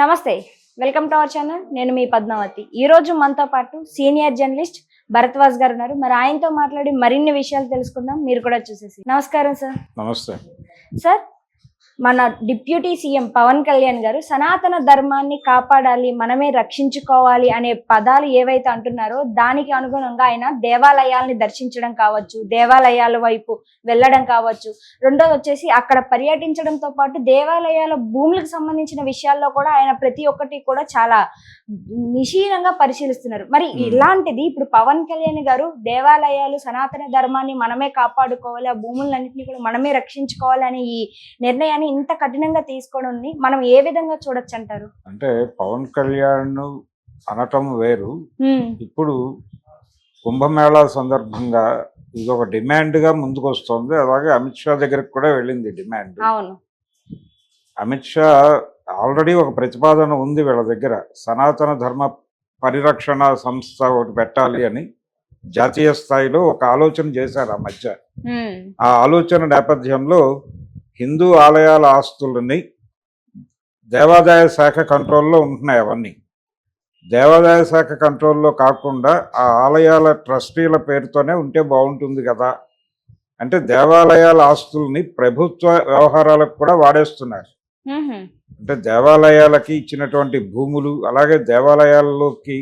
నమస్తే. Welcome to our channel. నేను మీ పద్మావతి. ఈరోజు మనతో పాటు సీనియర్ జర్నలిస్ట్ భరద్వాజ్ గారు ఉన్నారు. మరి ఆయనతో మాట్లాడి మరిన్ని విషయాలు తెలుసుకుందాం. మీరు కూడా చూసేసి. నమస్కారం సార్. నమస్తే సార్, మన డిప్యూటీ సీఎం పవన్ కళ్యాణ్ గారు సనాతన ధర్మాన్ని కాపాడాలి, మనమే రక్షించుకోవాలి అనే పదాలు ఏవైతే అంటున్నారో దానికి అనుగుణంగా ఆయన దేవాలయాల్ని దర్శించడం కావచ్చు, దేవాలయాల వైపు వెళ్ళడం కావచ్చు, రెండోది వచ్చేసి అక్కడ పర్యటించడంతో పాటు దేవాలయాల భూములకు సంబంధించిన విషయాల్లో కూడా ఆయన ప్రతి ఒక్కటి కూడా చాలా నిశీనంగా పరిశీలిస్తున్నారు. మరి ఇలాంటిది ఇప్పుడు పవన్ కళ్యాణ్ గారు దేవాలయాలు సనాతన ధర్మాన్ని మనమే కాపాడుకోవాలి, ఆ భూములన్నింటినీ కూడా మనమే రక్షించుకోవాలి అనే ఈ నిర్ణయాన్ని ఇంత కఠినంగా తీసుకోవడం మనం ఏ విధంగా చూడొచ్చు అంటారు? అంటే పవన్ కళ్యాణ్ అనటం వేరు. ఇప్పుడు కుంభమేళా సందర్భంగా ఇది ఒక డిమాండ్ గా ముందుకు వస్తుంది. అలాగే అమిత్ షా దగ్గరికి కూడా వెళ్ళింది డిమాండ్. అవును, అమిత్ షా ఆల్రెడీ ఒక ప్రతిపాదన ఉంది వీళ్ళ దగ్గర, సనాతన ధర్మ పరిరక్షణ సంస్థ ఒకటి పెట్టాలి అని జాతీయ స్థాయిలో ఒక ఆలోచన చేశారు ఆ మధ్య. ఆ ఆలోచన నేపథ్యంలో హిందూ ఆలయాల ఆస్తులని దేవాదాయ శాఖ కంట్రోల్లో ఉంటున్నాయి. అవన్నీ దేవాదాయ శాఖ కంట్రోల్లో కాకుండా ఆ ఆలయాల ట్రస్టీల పేరుతోనే ఉంటే బాగుంటుంది కదా. అంటే దేవాలయాల ఆస్తుల్ని ప్రభుత్వ వ్యవహారాలకు కూడా వాడేస్తున్నారు. అంటే దేవాలయాలకి ఇచ్చినటువంటి భూములు, అలాగే దేవాలయాల్లోకి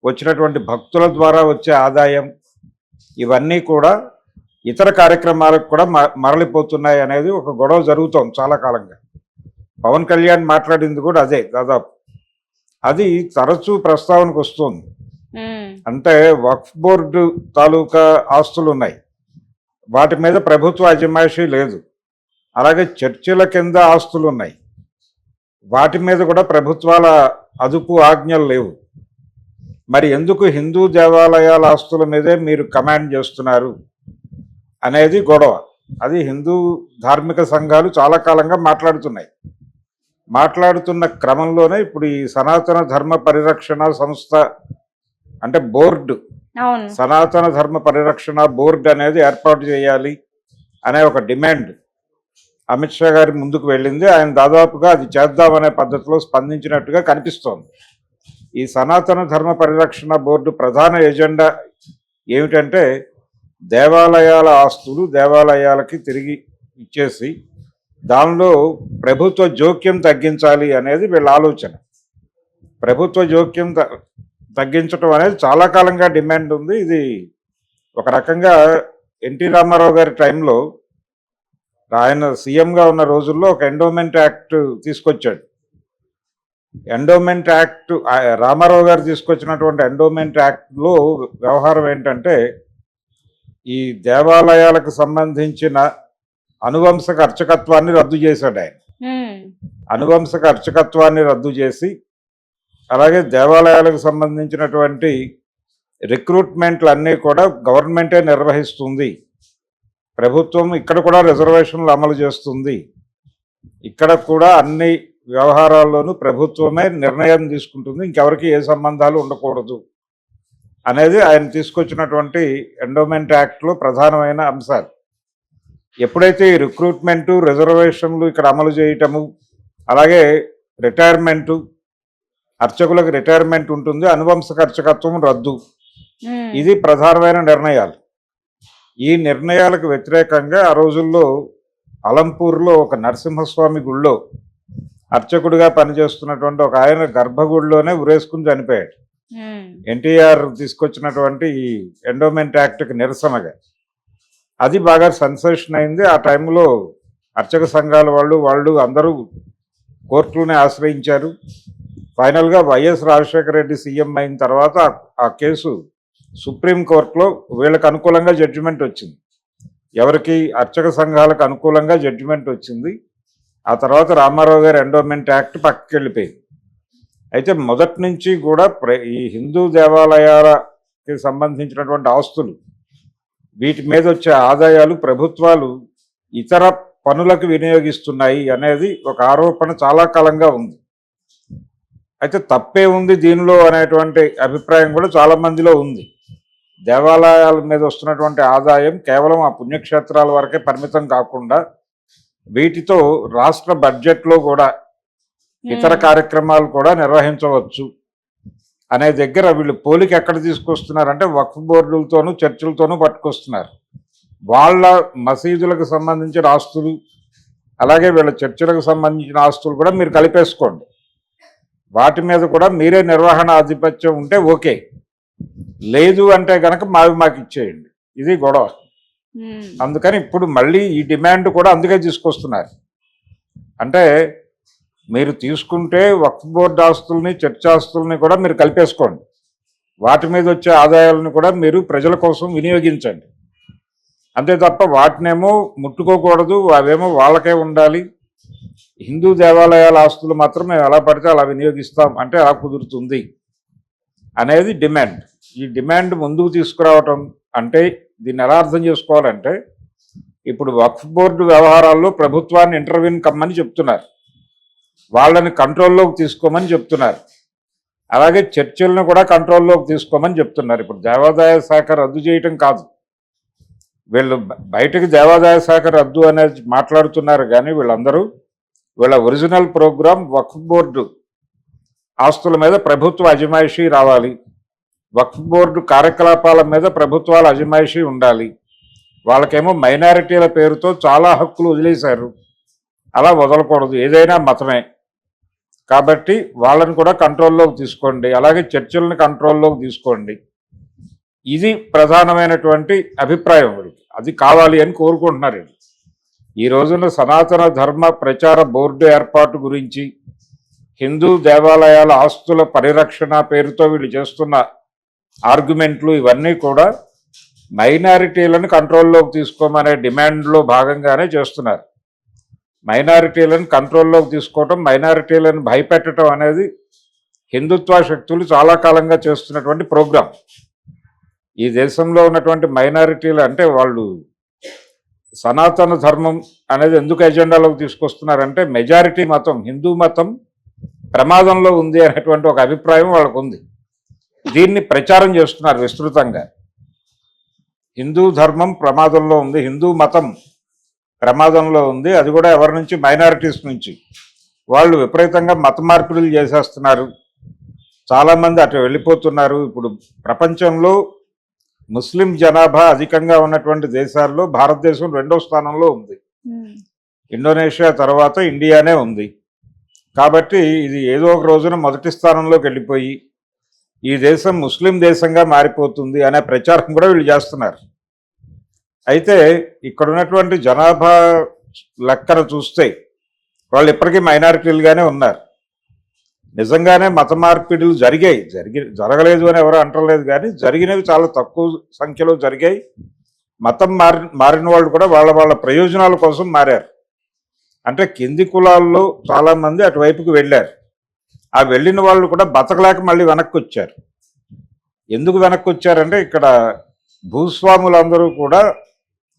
వచ్చినటువంటి భక్తుల ద్వారా వచ్చే ఆదాయం, ఇవన్నీ కూడా ఇతర కార్యక్రమాలకు కూడా మరలిపోతున్నాయి అనేది ఒక గొడవ జరుగుతోంది చాలా కాలంగా. పవన్ కళ్యాణ్ మాట్లాడింది కూడా అదే దాదాపు. అది తరచూ ప్రస్తావనకు వస్తుంది. అంటే వక్ఫ్ బోర్డు తాలూకా ఆస్తులు ఉన్నాయి, వాటి మీద ప్రభుత్వ అజమాయిషీ లేదు. అలాగే చర్చిల కింద ఆస్తులు ఉన్నాయి, వాటి మీద కూడా ప్రభుత్వాల అదుపు ఆజ్ఞలు లేవు. మరి ఎందుకు హిందూ దేవాలయాల ఆస్తుల మీదే మీరు కమాండ్ చేస్తున్నారు అనేది గొడవ. అది హిందూ ధార్మిక సంఘాలు చాలా కాలంగా మాట్లాడుతున్న క్రమంలోనే ఇప్పుడు ఈ సనాతన ధర్మ పరిరక్షణ సంస్థ అంటే బోర్డు, సనాతన ధర్మ పరిరక్షణ బోర్డు అనేది ఏర్పాటు చేయాలి అనే ఒక డిమాండ్ అమిత్ షా గారి ముందుకు వెళ్ళింది. ఆయన దాదాపుగా అది చేద్దామనే పద్ధతిలో స్పందించినట్టుగా కనిపిస్తోంది. ఈ సనాతన ధర్మ పరిరక్షణ బోర్డు ప్రధాన ఎజెండా ఏమిటంటే దేవాలయాల ఆస్తులు దేవాలయాలకి తిరిగి ఇచ్చేసి దానిలో ప్రభుత్వ జోక్యం తగ్గించాలి అనేది వీళ్ళ ఆలోచన. ప్రభుత్వ జోక్యం తగ్గించడం అనేది చాలా కాలంగా డిమాండ్ ఉంది. ఇది ఒక రకంగా ఎన్టీ రామారావు గారి టైంలో, ఆయన సీఎంగా ఉన్న రోజుల్లో ఒక ఎండోమెంట్ యాక్ట్ తీసుకొచ్చాడు. ఎండోమెంట్ యాక్ట్, రామారావు గారు తీసుకొచ్చినటువంటి ఎండోమెంట్ యాక్ట్లో వ్యవహారం ఏంటంటే ఈ దేవాలయాలకు సంబంధించిన అనువంశక అర్చకత్వాన్ని రద్దు చేశాడు ఆయన. అనువంశక అర్చకత్వాన్ని రద్దు చేసి, అలాగే దేవాలయాలకు సంబంధించినటువంటి రిక్రూట్మెంట్లు అన్నీ కూడా గవర్నమెంటే నిర్వహిస్తుంది, ప్రభుత్వం ఇక్కడ కూడా రిజర్వేషన్లు అమలు చేస్తుంది, ఇక్కడ కూడా అన్ని వ్యవహారాల్లోనూ ప్రభుత్వమే నిర్ణయం తీసుకుంటుంది, ఇంకెవరికి ఏ సంబంధాలు ఉండకూడదు అనేది ఆయన తీసుకొచ్చినటువంటి ఎండోమెంట్ యాక్ట్లో ప్రధానమైన అంశాలు. ఎప్పుడైతే ఈ రిక్రూట్మెంటు, రిజర్వేషన్లు ఇక్కడ అమలు చేయటము, అలాగే రిటైర్మెంటు, అర్చకులకు రిటైర్మెంట్ ఉంటుంది, అనువంశక అర్చకత్వం రద్దు, ఇది ప్రధానమైన నిర్ణయాలు. ఈ నిర్ణయాలకు వ్యతిరేకంగా ఆ రోజుల్లో అలంపూర్లో ఒక నరసింహస్వామి గుళ్ళో అర్చకుడిగా పనిచేస్తున్నటువంటి ఒక ఆయన గర్భగుడిలోనే ఉరేసుకుని చనిపోయాడు. ఎన్టీఆర్ తీసుకొచ్చినటువంటి ఈ ఎండోమెంట్ యాక్ట్కి నిరసనగా అది బాగా సెన్సేషన్ అయింది. ఆ టైంలో అర్చక సంఘాల వాళ్ళు అందరూ కోర్టులోనే ఆశ్రయించారు. ఫైనల్గా వైఎస్ రాజశేఖర రెడ్డి సీఎం అయిన తర్వాత ఆ కేసు సుప్రీంకోర్టులో వీళ్ళకి అనుకూలంగా జడ్జిమెంట్ వచ్చింది. ఎవరికి? అర్చక సంఘాలకు అనుకూలంగా జడ్జిమెంట్ వచ్చింది. ఆ తర్వాత రామారావు గారి ఎండోమెంట్ యాక్ట్ పక్కకి వెళ్ళిపోయింది. అయితే మొదటి నుంచి కూడా ఈ హిందూ దేవాలయాలకి సంబంధించినటువంటి ఆస్తులు, వీటి మీద వచ్చే ఆదాయాలు ప్రభుత్వాలు ఇతర పనులకు వినియోగిస్తున్నాయి అనేది ఒక ఆరోపణ చాలా కాలంగా ఉంది. అయితే తప్పే ఉంది దీనిలో అనేటువంటి అభిప్రాయం కూడా చాలా మందిలో ఉంది. దేవాలయాల మీద వస్తున్నటువంటి ఆదాయం కేవలం ఆ పుణ్యక్షేత్రాల వరకే పరిమితం కాకుండా వీటితో రాష్ట్ర బడ్జెట్లో కూడా ఇతర కార్యక్రమాలు కూడా నిర్వహించవచ్చు అనే దగ్గర వీళ్ళు పోలిక ఎక్కడ తీసుకొస్తున్నారంటే వక్ఫ్ బోర్డులతోనూ చర్చిలతోనూ పట్టుకొస్తున్నారు. వాళ్ళ మసీదులకు సంబంధించిన ఆస్తులు అలాగే వీళ్ళ చర్చిలకు సంబంధించిన ఆస్తులు కూడా మీరు కలిపేసుకోండి. వాటి మీద కూడా మీరే నిర్వహణ ఆధిపత్యం ఉంటే ఓకే, లేదు అంటే కనుక మాకు ఇచ్చేయండి. ఇది గొడవ. అందుకని ఇప్పుడు మళ్ళీ ఈ డిమాండ్ కూడా అందుకే తీసుకొస్తున్నారు. అంటే మీరు తీసుకుంటే వక్ఫ్ బోర్డు ఆస్తుల్ని చర్చ ఆస్తుల్ని కూడా మీరు కలిపేసుకోండి. వాటి మీద వచ్చే ఆదాయాలను కూడా మీరు ప్రజల కోసం వినియోగించండి. అంతే తప్ప వాటినేమో ముట్టుకోకూడదు, అవేమో వాళ్ళకే ఉండాలి, హిందూ దేవాలయాల ఆస్తులు మాత్రం మేము ఎలా పడితే అలా వినియోగిస్తాం అంటే అలా కుదురుతుంది అనేది డిమాండ్. ఈ డిమాండ్ ముందుకు తీసుకురావటం అంటే దీన్ని ఎలా అర్థం చేసుకోవాలంటే ఇప్పుడు వక్ఫ్ బోర్డు వ్యవహారాల్లో ప్రభుత్వాన్ని ఇంటర్వ్యూన్ కమ్మని చెప్తున్నారు, వాళ్ళని కంట్రోల్లోకి తీసుకోమని చెప్తున్నారు, అలాగే చర్చలను కూడా కంట్రోల్లోకి తీసుకోమని చెప్తున్నారు. ఇప్పుడు దేవాదాయ శాఖ రద్దు చేయటం కాదు, వీళ్ళు బయటకు దేవాదాయ శాఖ రద్దు అనేది మాట్లాడుతున్నారు, కానీ వీళ్ళందరూ వీళ్ళ ఒరిజినల్ ప్రోగ్రాం వక్ఫ్ బోర్డు ఆస్తుల మీద ప్రభుత్వ అజమాయిషీ రావాలి, వక్ఫ్ బోర్డు కార్యకలాపాల మీద ప్రభుత్వాల అజమాయిషీ ఉండాలి. వాళ్ళకేమో మైనారిటీల పేరుతో చాలా హక్కులు వదిలేశారు, అలా వదలకూడదు, ఏదైనా మతమే కాబట్టి వాళ్ళని కూడా కంట్రోల్లోకి తీసుకోండి, అలాగే చర్చలను కంట్రోల్లోకి తీసుకోండి. ఇది ప్రధానమైనటువంటి అభిప్రాయం. వీళ్ళకి అది కావాలి అని కోరుకుంటున్నారు. ఈ రోజున సనాతన ధర్మ ప్రచార బోర్డు ఏర్పాటు గురించి, హిందూ దేవాలయాల ఆస్తుల పరిరక్షణ పేరుతో వీళ్ళు చేస్తున్న ఆర్గ్యుమెంట్లు ఇవన్నీ కూడా మైనారిటీలను కంట్రోల్లోకి తీసుకోమనే డిమాండ్లో భాగంగానే చేస్తున్నారు. మైనారిటీలను కంట్రోల్లోకి తీసుకోవటం, మైనారిటీలను భయపెట్టడం అనేది హిందుత్వ శక్తులు చాలా కాలంగా చేస్తున్నటువంటి ప్రోగ్రాం. ఈ దేశంలో ఉన్నటువంటి మైనారిటీలు అంటే వాళ్ళు సనాతన ధర్మం అనేది ఎందుకు ఎజెండాలోకి తీసుకొస్తున్నారంటే మెజారిటీ మతం హిందూ మతం ప్రమాదంలో ఉంది అనేటువంటి ఒక అభిప్రాయం వాళ్ళకు ఉంది. దీన్ని ప్రచారం చేస్తున్నారు విస్తృతంగా. హిందూ ధర్మం ప్రమాదంలో ఉంది, హిందూ మతం ప్రమాదంలో ఉంది, అది కూడా ఎవరి నుంచి, మైనారిటీస్ నుంచి. వాళ్ళు విపరీతంగా మత మార్పిడులు చేసేస్తున్నారు, చాలామంది అటు వెళ్ళిపోతున్నారు. ఇప్పుడు ప్రపంచంలో ముస్లిం జనాభా అధికంగా ఉన్నటువంటి దేశాల్లో భారతదేశం 2వ స్థానంలో ఉంది, ఇండోనేషియా తర్వాత ఇండియానే ఉంది. కాబట్టి ఇది ఏదో ఒక రోజున మొదటి స్థానంలోకి వెళ్ళిపోయి ఈ దేశం ముస్లిం దేశంగా మారిపోతుంది అనే ప్రచారం కూడా వీళ్ళు చేస్తున్నారు. అయితే ఇక్కడ ఉన్నటువంటి జనాభా లెక్కన చూస్తే వాళ్ళు ఇప్పటికీ మైనారిటీలుగానే ఉన్నారు. నిజంగానే మత మార్పిడులు జరగలేదు అని ఎవరు అంటలేదు, కానీ జరిగినవి చాలా తక్కువ సంఖ్యలో జరిగాయి. మతం మారిన వాళ్ళు కూడా వాళ్ళ ప్రయోజనాల కోసం మారారు. అంటే కింది కులాల్లో చాలామంది అటువైపుకి వెళ్ళారు. ఆ వెళ్ళిన వాళ్ళు కూడా బతకలేక మళ్ళీ వెనక్కి వచ్చారు. ఎందుకు వెనక్కి వచ్చారంటే ఇక్కడ భూస్వాములందరూ కూడా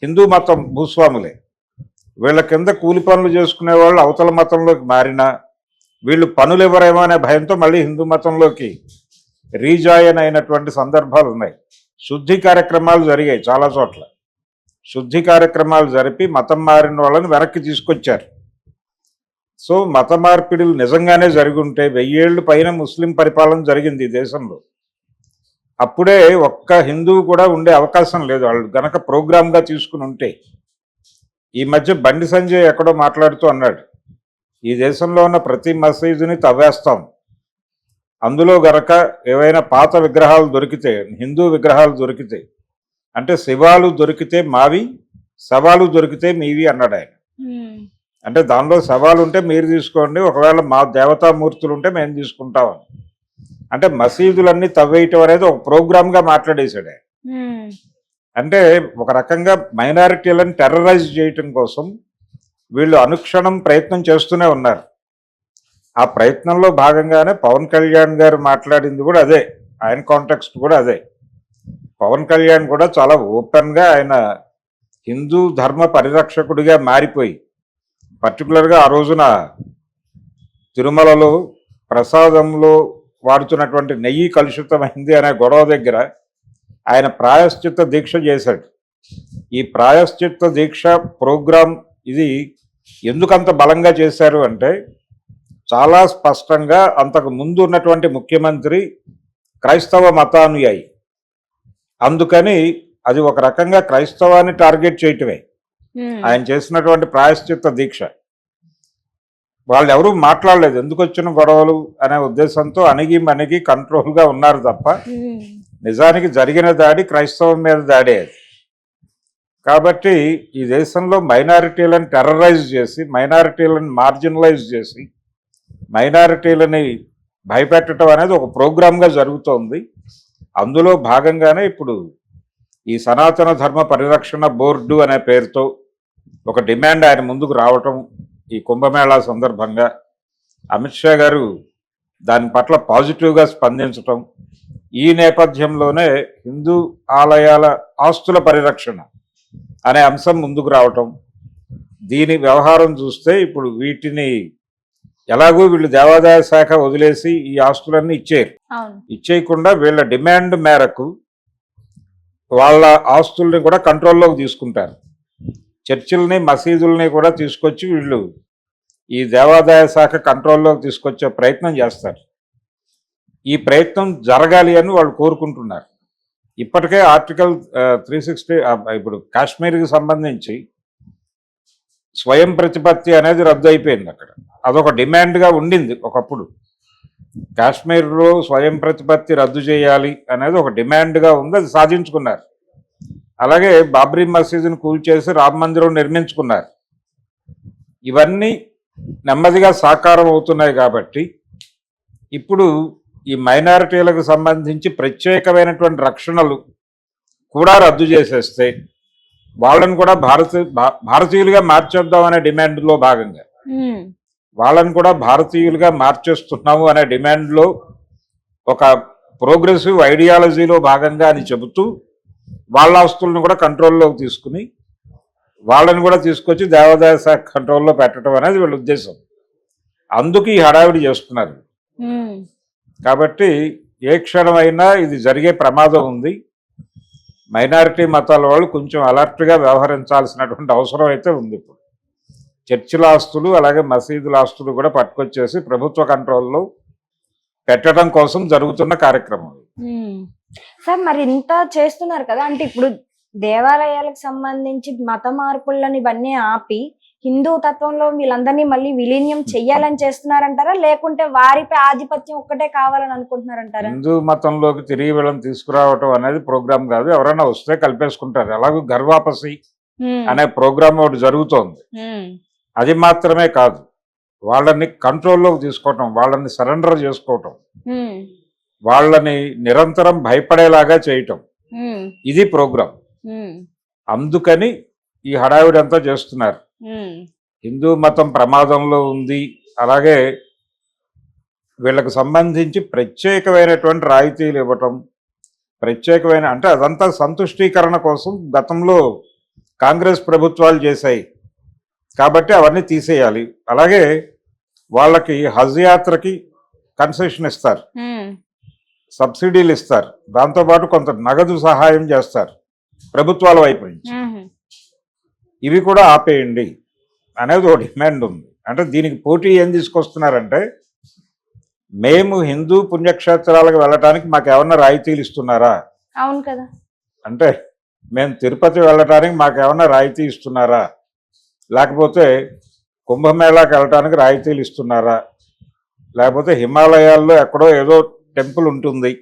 హిందూ మతం భూస్వాములే. వీళ్ళ కింద కూలి పనులు చేసుకునే వాళ్ళు అవతల మతంలోకి మారినా వీళ్ళు పనులు ఎవరేమో అనే భయంతో మళ్ళీ హిందూ మతంలోకి రీజాయిన్ అయినటువంటి సందర్భాలు ఉన్నాయి. శుద్ధి కార్యక్రమాలు జరిగాయి చాలా చోట్ల. శుద్ధి కార్యక్రమాలు జరిపి మతం మారిన వాళ్ళని వెనక్కి తీసుకొచ్చారు. సో మత మార్పిడులు నిజంగానే జరిగి ఉంటే 1000 ఏళ్ళు పైన ముస్లిం పరిపాలన జరిగింది ఈ దేశంలో. అప్పుడే ఒక్క హిందువు కూడా ఉండే అవకాశం లేదు వాళ్ళు గనక ప్రోగ్రామ్గా తీసుకుని ఉంటే. ఈ మధ్య బండి సంజయ్ ఎక్కడో మాట్లాడుతూ అన్నాడు, ఈ దేశంలో ఉన్న ప్రతి మసీదుని తవ్వేస్తాం, అందులో గనక ఏవైనా పాత విగ్రహాలు దొరికితే, హిందూ విగ్రహాలు దొరికితే, అంటే శివాలు దొరికితే మావి, శవాలు దొరికితే మీవి అన్నాడు ఆయన. అంటే దానిలో శవాలు ఉంటే మీరు తీసుకోండి, ఒకవేళ మా దేవతామూర్తులు ఉంటే మేము తీసుకుంటామని. అంటే మసీదులన్నీ తవ్వేయటం అనేది ఒక ప్రోగ్రామ్గా మాట్లాడేశాడు ఆయన. అంటే ఒక రకంగా మైనారిటీలను టెర్రరైజ్ చేయటం కోసం వీళ్ళు అనుక్షణం ప్రయత్నం చేస్తూనే ఉన్నారు. ఆ ప్రయత్నంలో భాగంగానే పవన్ కళ్యాణ్ గారు మాట్లాడింది కూడా అదే, ఆయన కాంటెక్స్ట్ కూడా అదే. పవన్ కళ్యాణ్ కూడా చాలా ఓపెన్గా ఆయన హిందూ ధర్మ పరిరక్షకుడిగా మారిపోయి, పర్టికులర్గా ఆ రోజున తిరుమలలో ప్రసాదంలో వాడుతున్నటువంటి నెయ్యి కలుషితమైంది అనే గొడవ దగ్గర ఆయన ప్రాయశ్చిత్త దీక్ష చేశాడు. ఈ ప్రాయశ్చిత్త దీక్ష ప్రోగ్రాం ఇది ఎందుకంత బలంగా చేశారు అంటే చాలా స్పష్టంగా అంతకు ముందు ఉన్నటువంటి ముఖ్యమంత్రి క్రైస్తవ మతానుయాయి. అందుకని అది ఒక రకంగా క్రైస్తవాన్ని టార్గెట్ చేయటమే ఆయన చేసినటువంటి ప్రాయశ్చిత్త దీక్ష. వాళ్ళు ఎవరూ మాట్లాడలేదు, ఎందుకు వచ్చిన గొడవలు అనే ఉద్దేశంతో అణిగి కంట్రోల్గా ఉన్నారు తప్ప నిజానికి జరిగిన దాడి క్రైస్తవం మీద దాడే అది. కాబట్టి ఈ దేశంలో మైనారిటీలను టెర్రరైజ్ చేసి, మైనారిటీలను మార్జినలైజ్ చేసి, మైనారిటీలని భయపెట్టడం అనేది ఒక ప్రోగ్రామ్గా జరుగుతోంది. అందులో భాగంగానే ఇప్పుడు ఈ సనాతన ధర్మ పరిరక్షణ బోర్డు అనే పేరుతో ఒక డిమాండ్ ఆయన ముందుకు రావటం, ఈ కుంభమేళా సందర్భంగా అమిత్ షా గారు దాని పట్ల పాజిటివ్గా స్పందించటం, ఈ నేపథ్యంలోనే హిందూ ఆలయాల ఆస్తుల పరిరక్షణ అనే అంశం ముందుకు రావటం. దీని వ్యవహారం చూస్తే ఇప్పుడు వీటిని ఎలాగో వీళ్ళు దేవాదాయ శాఖ వదిలేసి ఈ ఆస్తులన్నీ ఇచ్చేయకుండా వీళ్ళ డిమాండ్ మేరకు వాళ్ళ ఆస్తుల్ని కూడా కంట్రోల్లోకి తీసుకుంటారు. చర్చిల్ని మసీదుల్ని కూడా తీసుకొచ్చి వీళ్ళు ఈ దేవాదాయ శాఖ కంట్రోల్లోకి తీసుకొచ్చే ప్రయత్నం చేస్తారు. ఈ ప్రయత్నం జరగాలి అని వాళ్ళు కోరుకుంటున్నారు. ఇప్పటికే ఆర్టికల్ 360 ఇప్పుడు కాశ్మీర్కి సంబంధించి స్వయం ప్రతిపత్తి అనేది రద్దు అయిపోయింది. అక్కడ అదొక డిమాండ్గా ఉండింది ఒకప్పుడు. కాశ్మీర్లో స్వయం ప్రతిపత్తి రద్దు చేయాలి అనేది ఒక డిమాండ్గా ఉంది, అది సాధించుకున్నారు. అలాగే బాబ్రీ మసీదుని కూల్చేసి రామ మందిరం నిర్మించుకున్నారు. ఇవన్నీ నెమ్మదిగా సాకారం అవుతున్నాయి. కాబట్టి ఇప్పుడు ఈ మైనారిటీలకు సంబంధించి ప్రత్యేకమైనటువంటి రక్షణలు కూడా రద్దు చేసేస్తే వాళ్ళని కూడా భారతీయులుగా మార్చేద్దాం అనే డిమాండ్లో భాగంగా వాళ్ళని కూడా భారతీయులుగా మార్చేస్తున్నాము అనే డిమాండ్లో ఒక ప్రోగ్రెసివ్ ఐడియాలజీలో భాగంగా అని చెబుతూ వాళ్ళ ఆస్తులను కూడా కంట్రోల్లోకి తీసుకుని వాళ్ళని కూడా తీసుకొచ్చి దేవాదాయ శాఖ కంట్రోల్లో పెట్టడం అనేది వీళ్ళ ఉద్దేశం. అందుకు ఈ హడావిడి చేస్తున్నారు. కాబట్టి ఏ క్షణమైనా ఇది జరిగే ప్రమాదం ఉంది. మైనారిటీ మతాల వాళ్ళు కొంచెం అలర్ట్గా వ్యవహరించాల్సినటువంటి అవసరం అయితే ఉంది. ఇప్పుడు చర్చిల ఆస్తులు అలాగే మసీదుల ఆస్తులు కూడా పట్టుకొచ్చేసి ప్రభుత్వ కంట్రోల్లో పెట్టడం కోసం జరుగుతున్న కార్యక్రమం. సార్ మరి ఇంత చేస్తున్నారు కదా, అంటే ఇప్పుడు దేవాలయాలకు సంబంధించి మత మార్పులను ఇవన్నీ ఆపి హిందూ తత్వంలో వీళ్ళందరినీ మళ్ళీ విలీనం చెయ్యాలని చేస్తున్నారంటారా, లేకుంటే వారిపై ఆధిపత్యం ఒక్కటే కావాలని అనుకుంటున్నారంటారా? హిందూ మతంలోకి తిరిగి వీళ్ళని తీసుకురావటం అనేది ప్రోగ్రామ్ కాదు. ఎవరైనా వస్తే కలిపేసుకుంటారు. అలాగే గర్వాపసి అనే ప్రోగ్రామ్ ఒకటి జరుగుతోంది. అది మాత్రమే కాదు, వాళ్ళని కంట్రోల్లోకి తీసుకోవటం, వాళ్ళని సరెండర్ చేసుకోవటం, వాళ్ళని నిరంతరం భయపడేలాగా చేయటం, ఇది ప్రోగ్రామ్. అందుకని ఈ హడావిడి అంతా చేస్తున్నారు. హిందూ మతం ప్రమాదంలో ఉంది. అలాగే వీళ్ళకు సంబంధించి ప్రత్యేకమైనటువంటి రాయితీలు ఇవ్వటం, ప్రత్యేకమైన అంటే అదంతా సంతుష్టీకరణ కోసం గతంలో కాంగ్రెస్ ప్రభుత్వాలు చేశాయి. కాబట్టి అవన్నీ తీసేయాలి. అలాగే వాళ్ళకి హజ్ యాత్రకి కన్సెషన్ ఇస్తారు, సబ్సిడీలు ఇస్తారు, దాంతోపాటు కొంత నగదు సహాయం చేస్తారు ప్రభుత్వాల వైపు నుంచి. ఇవి కూడా ఆపేయండి అనేది ఒక డిమాండ్ ఉంది. అంటే దీనికి పోటీ ఏం తీసుకొస్తున్నారంటే, మేము హిందూ పుణ్యక్షేత్రాలకు వెళ్ళటానికి మాకు ఏమన్నా రాయితీలు ఇస్తున్నారా? అవును కదా. అంటే మేము తిరుపతి వెళ్ళటానికి మాకు ఏమన్నా రాయితీ ఇస్తున్నారా, లేకపోతే కుంభమేళాకి వెళ్ళటానికి రాయితీలు ఇస్తున్నారా, లేకపోతే హిమాలయాల్లో ఎక్కడో ఏదో టెంపుల్ ఉంటుంది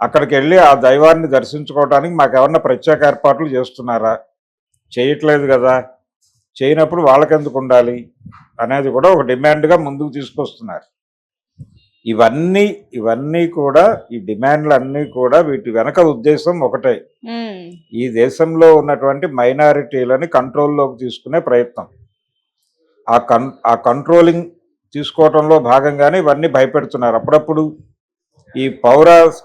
అక్కడికి వెళ్ళి ఆ దైవాన్ని దర్శించుకోవడానికి మాకు ఏమన్నా ప్రత్యేక ఏర్పాట్లు చేస్తున్నారా? చేయట్లేదు కదా. చేయనప్పుడు వాళ్ళకెందుకు ఉండాలి అనేది కూడా ఒక డిమాండ్గా ముందుకు తీసుకొస్తున్నారు. ఇవన్నీ కూడా, ఈ డిమాండ్లు అన్నీ కూడా వీటి వెనక ఉద్దేశం ఒకటే, ఈ దేశంలో ఉన్నటువంటి మైనారిటీలని కంట్రోల్లోకి తీసుకునే ప్రయత్నం. ఆ కంట్రోలింగ్ తీసుకోవటంలో భాగంగానే ఇవన్నీ భయపెడుతున్నారు. అప్పుడప్పుడు ఈ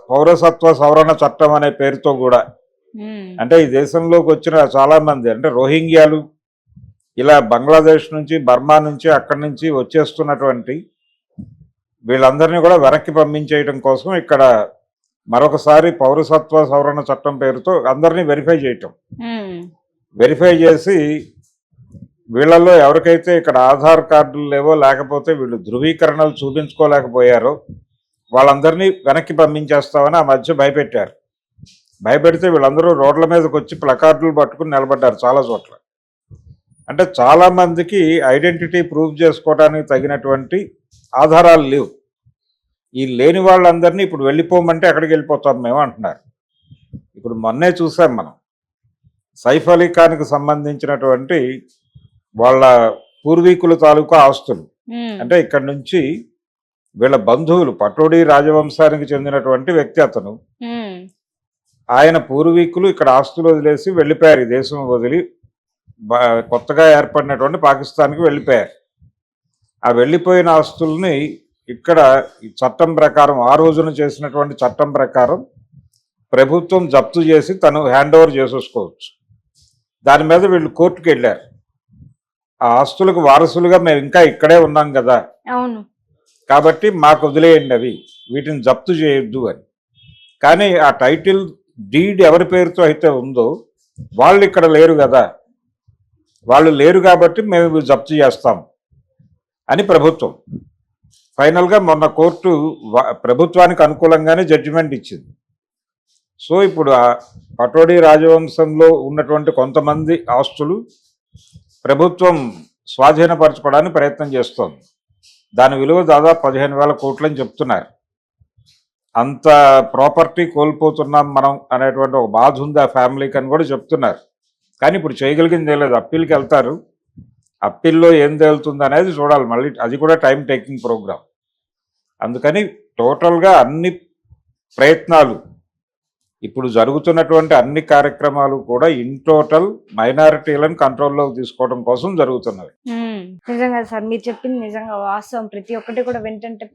పౌరసత్వ సవరణ చట్టం అనే పేరుతో కూడా, అంటే ఈ దేశంలోకి వచ్చిన చాలా మంది అంటే రోహింగ్యాలు, ఇలా బంగ్లాదేశ్ నుంచి, బర్మా నుంచి, అక్కడి నుంచి వచ్చేస్తున్నటువంటి వీళ్ళందరినీ కూడా వెనక్కి పంపించేయడం కోసం ఇక్కడ మరొకసారి పౌరసత్వ సవరణ చట్టం పేరుతో అందరినీ వెరిఫై చేయటం, వెరిఫై చేసి వీళ్ళల్లో ఎవరికైతే ఇక్కడ ఆధార్ కార్డులు లేవో, లేకపోతే వీళ్ళు ధృవీకరణలు చూపించుకోలేకపోయారో వాళ్ళందరినీ వెనక్కి పంపించేస్తామని ఆ మధ్య భయపెట్టారు. భయపెడితే వీళ్ళందరూ రోడ్ల మీదకి వచ్చి ప్లకార్డులు పట్టుకుని నిలబడ్డారు చాలా చోట్ల. అంటే చాలా మందికి ఐడెంటిటీ ప్రూవ్ చేసుకోవడానికి తగినటువంటి ఆధారాలు లేవు. ఈ లేని వాళ్ళందరినీ ఇప్పుడు వెళ్ళిపోమంటే ఎక్కడికి వెళ్ళిపోతాం మేము అంటున్నారు. ఇప్పుడు మొన్నే చూసాం మనం సైఫ్ అలీ ఖాన్కి సంబంధించినటువంటి వాళ్ళ పూర్వీకుల తాలూకా ఆస్తులు, అంటే ఇక్కడ నుంచి వీళ్ళ బంధువులు పటోడి రాజవంశానికి చెందినటువంటి వ్యక్తి అతను. ఆయన పూర్వీకులు ఇక్కడ ఆస్తులు వదిలేసి వెళ్ళిపోయారు, ఈ దేశం వదిలి కొత్తగా ఏర్పడినటువంటి పాకిస్తాన్కి వెళ్ళిపోయారు. ఆ వెళ్ళిపోయిన ఆస్తుల్ని ఇక్కడ ఈ చట్టం ప్రకారం, ఆ రోజున చేసినటువంటి చట్టం ప్రకారం ప్రభుత్వం జప్తు చేసి తను హ్యాండ్ ఓవర్ చేసేసుకోవచ్చు. దాని మీద వీళ్ళు కోర్టుకు వెళ్ళారు. ఆ ఆస్తులకు వారసులుగా మేము ఇంకా ఇక్కడే ఉన్నాం కదా, అవును, కాబట్టి మాకు వదిలేయండి, అవి వీటిని జప్తు చేయొద్దు అని. కానీ ఆ టైటిల్ డీడ్ ఎవరి పేరుతో అయితే ఉందో వాళ్ళు ఇక్కడ లేరు కదా, వాళ్ళు లేరు కాబట్టి మేము ఇవి జప్తు చేస్తాం అని ప్రభుత్వం ఫైనల్గా మొన్న కోర్టు ప్రభుత్వానికి అనుకూలంగానే జడ్జిమెంట్ ఇచ్చింది. సో ఇప్పుడు ఆ పటోడి రాజవంశంలో ఉన్నటువంటి కొంతమంది ఆస్తులు ప్రభుత్వం స్వాధీనపరచుకోవడానికి ప్రయత్నం చేస్తోంది. దాని విలువ దాదాపు 15,000 కోట్లు అని చెప్తున్నారు. అంత ప్రాపర్టీ కోల్పోతున్నాం మనం అనేటువంటి ఒక బాధ ఉంది ఆ ఫ్యామిలీకి అని కూడా చెప్తున్నారు. కానీ ఇప్పుడు చేయగలిగింది లేదు, అప్పీల్కి వెళ్తారు. అప్పీల్లో ఏం తేలుతుంది అనేది చూడాలి, మళ్ళీ అది కూడా టైం టేకింగ్ ప్రోగ్రామ్. అందుకని టోటల్గా అన్ని ప్రయత్నాలు, ఇప్పుడు జరుగుతున్నటువంటి అన్ని కార్యక్రమాలు కూడా ఇన్ టోటల్ మైనారిటీలను కంట్రోల్లోకి తీసుకోవడం కోసం జరుగుతున్నవి. నిజంగా సార్ మీరు చెప్పింది నిజంగా వాస్తవం. ప్రతి ఒక్కటి కూడా వింటుంటే